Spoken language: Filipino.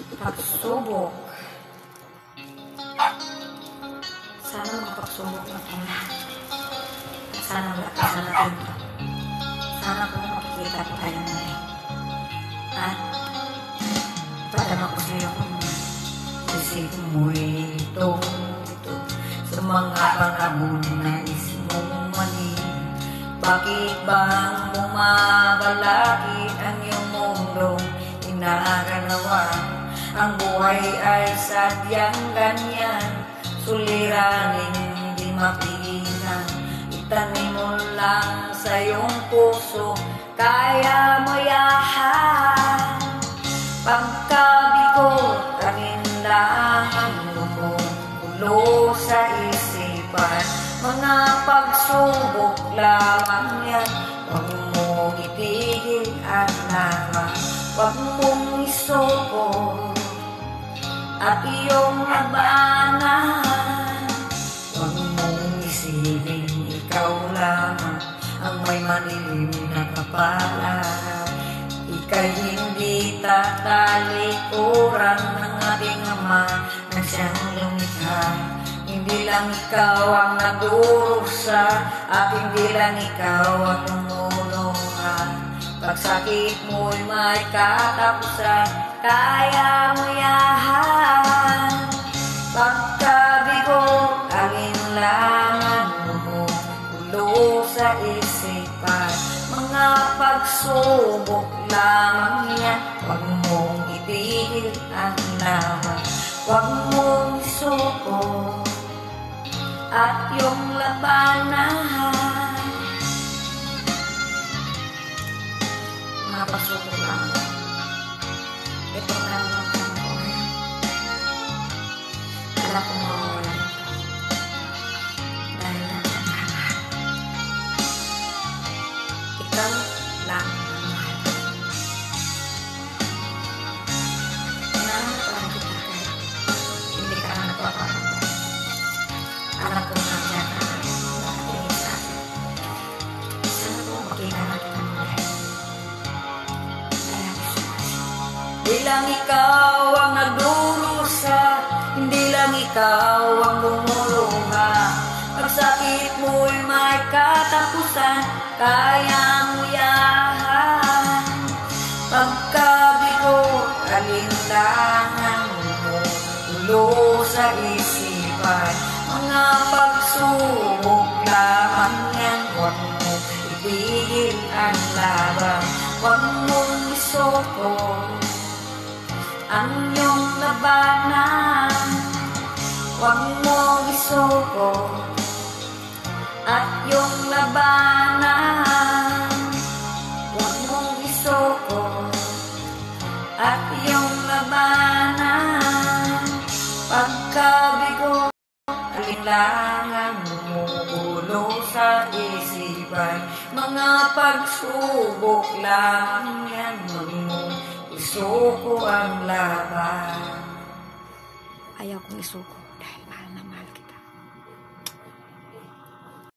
pagsubok. Sana makapagsubok na ito lahat. Sana malakasan natin ito. Sana kung makikita ko tayo ngayon. At padama ko sa'yo kung isip mo'y ito sa mga panahon na ismong mali. Bakit bang bumabalakid ang iyong mundong inaganawa? Ang buhay ay sadyang ganyan, suliranin hindi mapigilan. Itanim mo lang sa iyong puso, kaya mo yahan. Pagkabigo, kanindahan mo ulo sa isipan. Mga pagsubok lamang yan, huwag mong itigil ang laman. Huwag mong isuko at iyong labanan. Huwag mong isipin ikaw lamang ang may malilim na kapalaran. Ika'y hindi tatalikuran ng ating Ama na siyang lumikha. Hindi lang ikaw ang nagdurusa at hindi lang ikaw ang lumulungan. Pagsakit mo'y may katapusan, kaya mo yahan. Pagkabigo, alinlangan mo ulo sa isipan. Mga pagsubok lamang yan, huwag mong itigil ang laban. Huwag mong isuko at yung labanan. Mga pagsubok lang. Ito na lang ko. Alam ko mawawalan ito. Dahil nandiyan ka na. Ikaw lang ang mahal. Parang kita kahit hindi ka na nagpaparamdam. Alam ko na yan na nakatingin sa akin. Sana po makita natin ang muli. Kaya gusto ko siya. Hindi lang ikaw ang nagdurusa, hindi lang ikaw ang lumuluha. Pagsakit mo'y may katapusan, kaya mo yahan. Pagkabigo, kalinlangan mo ulo sa isipan. Mga pagsubok lamang yan, huwag mo itigil ang laban. Huwag mong isuko ang iyong labanan. Huwag mong isuko at iyong labanan. Huwag mong isuko at iyong labanan. Pagkabigo, alinlangan bumubulo sa isipan. Mga pagsubok lamang yan, huwag mong isuko ang laban. Ayaw kong isuko.